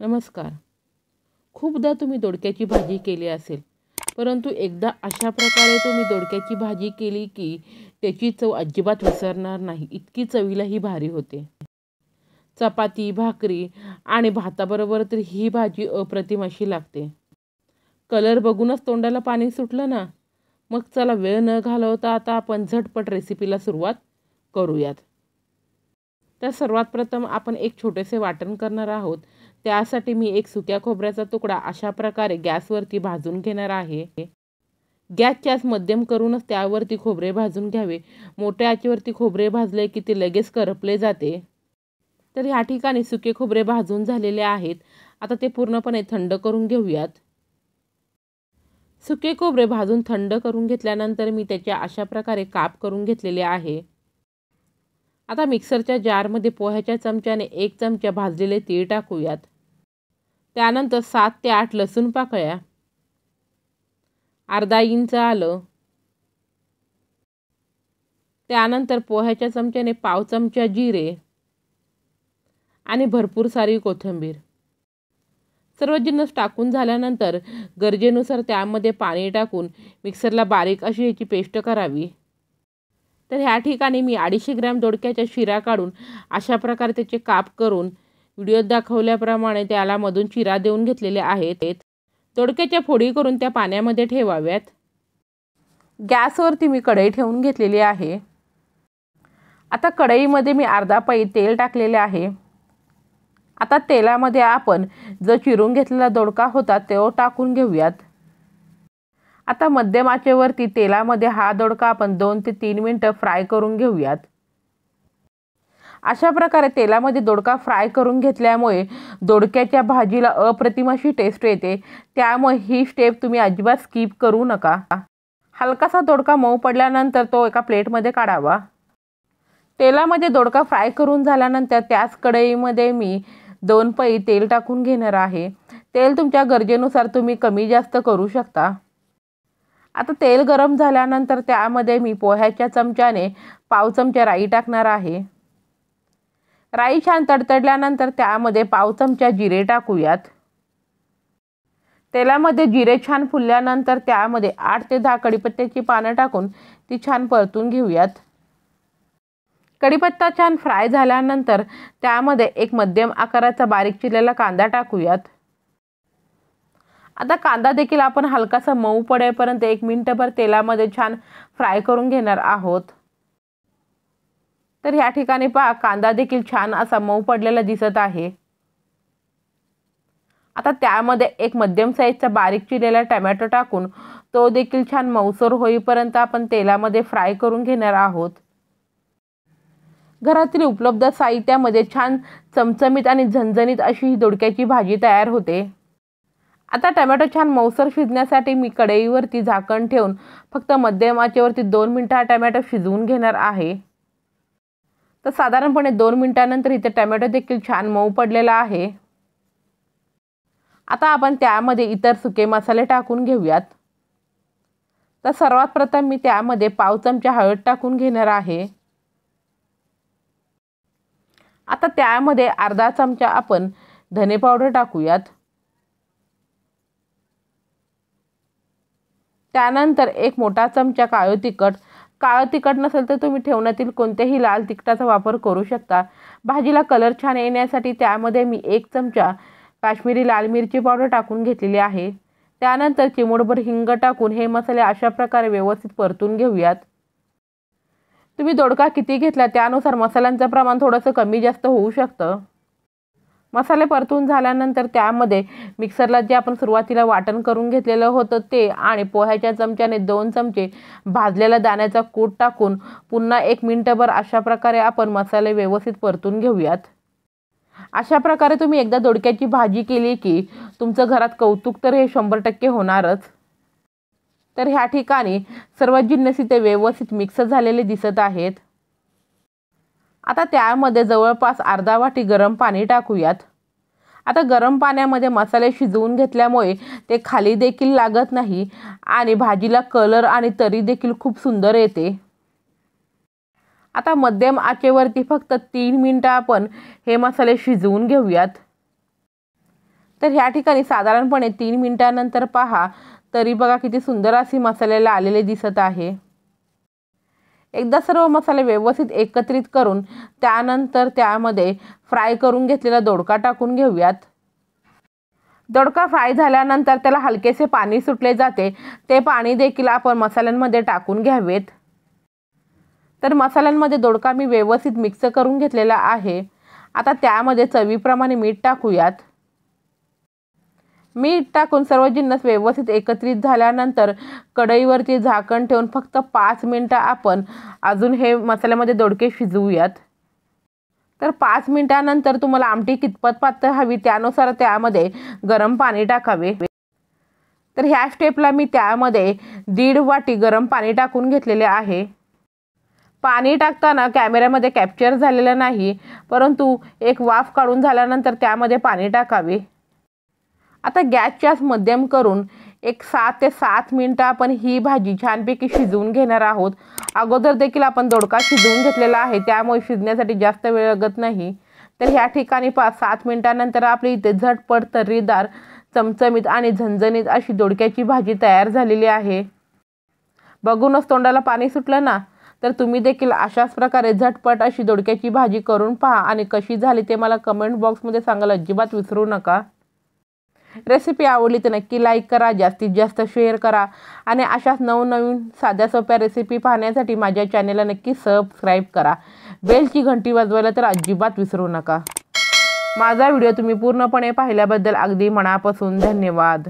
नमस्कार. खूपदा तुम्ही दोडक्याची भाजी केली असेल, परंतु एकदा अशा प्रकारे तुम्ही दोडक्याची भाजी केली की त्याची चव अजिबात विसरणार नाही. इतकी चवीला ही भारी होते. चपाती, भाकरी आणि भाताबरोबर तर ही भाजी अप्रतिम अशी लागते. कलर बघूनच तोंडाला पाणी सुटलं ना? मग चला वेळ न घालवता आता आपण झटपट रेसिपीला सुरुवात करूयात. तर सर्वात प्रथम आपण एक छोटेसे वाटण करणार आहोत. त्यासाठी मी एक सुक्या खोबऱ्याचा तुकडा अशा प्रकारे गॅसवरती भाजून घेणार आहे. गॅसची आच मध्यम करूनच त्यावरती खोबरे भाजून घ्यावे. मोठ्या आचेवरती खोबरे भाजले की ते लगेच करपले जाते. तर ह्या ठिकाणी सुके खोबरे भाजून झालेले आहेत. आता ते पूर्णपणे थंड करून घेऊयात. सुके खोबरे भाजून थंड करून घेतल्यानंतर मी त्याच्या अशा प्रकारे काप करून घेतलेले आहे. आता मिक्सरच्या जारमध्ये पोह्याच्या चमच्याने 1 चमचा भाजलेले तीळ टाकूयात. त्यानंतर 7 ते 8 लसूण पाकळ्या, अर्धा इंच आलं, त्यानंतर पोह्याच्या चमच्याने पाव चमचा जिरे आणि भरपूर सारी कोथिंबीर. सर्व जिन्नस टाकून झाल्यानंतर गरजेनुसार त्यामध्ये पाणी टाकून मिक्सरला बारीक अशी याची पेस्ट करावी. तर ह्या ठिकाणी मी 250 ग्रॅम दोडक्याच्या शिरा काढून अशा प्रकारे त्याचे काप करून व्हिडिओत दाखवल्याप्रमाणे त्याला मधून चिरा देऊन घेतलेले आहेत. दोडक्याच्या फोडी करून त्या पाण्यामध्ये ठेवाव्यात. गॅसवरती मी कढई ठेवून घेतलेली आहे. आता कढईमध्ये मी अर्धा पळी तेल टाकलेले आहे. आता तेलामध्ये आपण जो चिरून घेतलेला दोडका होता तो टाकून घेऊयात. आता मध्यम आचेवरती तेलामध्ये हा दोडका आपण 2 ते 3 मिनिटं फ्राय करून घेऊयात. अशा प्रकारे तेलामध्ये दोडका फ्राय करून घेतल्यामुळे दोडक्याच्या भाजीला अप्रतिम अशी टेस्ट येते. त्यामुळे ही स्टेप तुम्ही अजिबात स्किप करू नका. हलकासा दोडका मऊ पडल्यानंतर तो एका प्लेटमध्ये काढावा. तेलामध्ये दोडका फ्राय करून झाल्यानंतर त्याच कढईमध्ये मी 2 पळी तेल टाकून घेणार आहे. तेल तुमच्या गरजेनुसार तुम्ही कमी जास्त करू शकता. आता तेल गरम झाल्यानंतर त्यामध्ये मी पोह्याच्या चमच्याने पाव चमचा राई टाकणार आहे. राई छान तडतडल्यानंतर त्यामध्ये पाव चमचा जिरे टाकूयात. तेलामध्ये जिरे छान फुलल्यानंतर त्यामध्ये 8 ते 10 कढीपत्त्याची पानं टाकून ती छान परतून घेऊयात. कढीपत्ता छान फ्राय झाल्यानंतर त्यामध्ये एक मध्यम आकाराचा बारीक चिरलेला कांदा टाकूयात. आता कांदा देखील आपण हलकासा मऊ पडेपर्यंत 1 मिनिटभर तेलामध्ये छान फ्राय करून घेणार आहोत. तर ह्या ठिकाणी पहा कांदा देखील छान असा मऊ पडलेला दिसत आहे. आता त्यामध्ये एक मध्यम साईजचा बारीक चिरलेला टोमॅटो टाकून तो देखील छान मऊसर होईपर्यंत आपण तेलामध्ये फ्राय करून घेणार आहोत. घरातील उपलब्ध साहित्यामध्ये छान चमचमीत आणि झणझणीत अशी ही दोडक्याची भाजी तयार होते. आता टोमॅटो छान मऊसर शिजण्यासाठी मी कढईवरती झाकण ठेवून फक्त मध्यम आचेवरती 2 मिनिटं हा टोमॅटो शिजवून घेणार आहे. तर साधारणपणे 2 मिनिटांनंतर इथे टोमॅटो देखील छान मऊ पडलेला आहे. आता आपण त्यामध्ये इतर सुके मसाले टाकून घेऊयात. तर सर्वात प्रथम मी त्यामध्ये पाव चमचा हळद टाकून घेणार आहे. आता त्यामध्ये अर्धा चमचा आपण धने पावडर टाकूयात. त्यानंतर एक मोठा चमचा काळं तिखट. काळं तिखट नसेल तर तुम्ही ठेवण्यातील कोणत्याही लाल तिखटाचा वापर करू शकता. भाजीला कलर छान येण्यासाठी त्यामध्ये मी 1 चमचा काश्मीरी लाल मिरची पावडर टाकून घेतलेली आहे. त्यानंतर चिमूटभर हिंग टाकून हे मसाले अशा प्रकारे व्यवस्थित परतून घेऊयात. तुम्ही दोडका किती घेतला त्यानुसार मसाल्यांचं प्रमाण थोडंसं कमी जास्त होऊ शकतं. मसाले परतून झाल्यानंतर त्यामध्ये मिक्सरला जे आपण सुरुवातीला वाटण करून घेतलेलं होतं ते आणि पोह्याच्या चमच्याने 2 चमचे भाजलेला दाण्याचा कूट टाकून पुन्हा 1 मिनिटभर अशा प्रकारे आपण मसाले व्यवस्थित परतून घेऊयात. अशा प्रकारे तुम्ही एकदा दोडक्याची भाजी केली की तुमचं घरात कौतुक तर हे 100% होणारच. तर ह्या ठिकाणी सर्व जिन्नस इथे व्यवस्थित मिक्स झालेले दिसत आहेत. आता त्यामध्ये जवळपास अर्धा वाटी गरम पाणी टाकूयात. आता गरम पाण्यामध्ये मसाले शिजवून घेतल्यामुळे ते खाली देखील लागत नाही आणि भाजीला कलर आणि तरी देखील खूप सुंदर येते. आता मध्यम आचेवरती फक्त 3 मिनिटं आपण हे मसाले शिजवून घेऊयात. तर ह्या ठिकाणी साधारणपणे 3 मिनिटांनंतर पहा, तरी बघा किती सुंदर अशी मसाल्याला आलेले दिसत आहे। एकदा सर्व मसाले व्यवस्थित एकत्रित करून त्यानंतर त्यामध्ये फ्राय करून घेतलेला दोडका टाकून घेऊयात। दोडका फ्राय झाल्यानंतर त्याला हलकेसे पाणी सुटले जाते, ते पाणी देखील आपण मसाल्यांमध्ये टाकून घ्यावेत। तर मसाल्यांमध्ये दोडका मी व्यवस्थित मिक्स करून घेतलेला आहे। आता त्यामध्ये चवीप्रमाणे मीठ टाकूयात। मीठ टाकून सर्व जिन्नस व्यवस्थित एकत्रित झाल्यानंतर कढईवरती झाकण ठेवून फक्त 5 मिनिटं आपण अजून हे मसाल्यामध्ये दोडके शिजवूयात। तर 5 मिनिटांनंतर तुम्हाला आमटी कितपत पातळ हवी त्यानुसार त्यामध्ये गरम पाणी टाकावे। तर ह्या स्टेपला मी त्यामध्ये 1.5 वाटी गरम पाणी टाकून घेतलेले आहे। पाणी टाकताना कॅमेऱ्यामध्ये कॅप्चर झालेलं नाही, परंतु एक वाफ काढून झाल्यानंतर त्यामध्ये पाणी टाकावे। आता गॅसची मध्यम करून एक 6 ते 7 मिनिटं आपण ही भाजी छानपैकी शिजवून घेणार आहोत। अगोदर देखील आपण दोडका शिजवून घेतलेला आहे, त्यामुळे शिजण्यासाठी जास्त वेळ लागत नाही। तर ह्या ठिकाणी 5-7 मिनिटांनंतर आपली इथे झटपट तर्रीदार चमचमीत आणि झणझणीत अशी दोडक्याची भाजी तयार झालेली आहे। बघूनच तोंडाला पाणी सुटलं ना? तर तुम्ही देखील अशाच प्रकारे झटपट अशी दोडक्याची भाजी करून पहा आणि कशी झाली ते मला कमेंट बॉक्समध्ये सांगायला अजिबात विसरू नका। रेसिपी आवडली तर नक्की लाईक करा, जास्तीत जास्त शेअर करा आणि अशाच नवनवीन साध्या सोप्या रेसिपी पाहण्यासाठी माझ्या चॅनेलला नक्की सबस्क्राईब करा। बेलची घंटी वाजवायला तर अजिबात विसरू नका। माझा व्हिडिओ तुम्ही पूर्णपणे पाहिल्याबद्दल अगदी मनापासून धन्यवाद।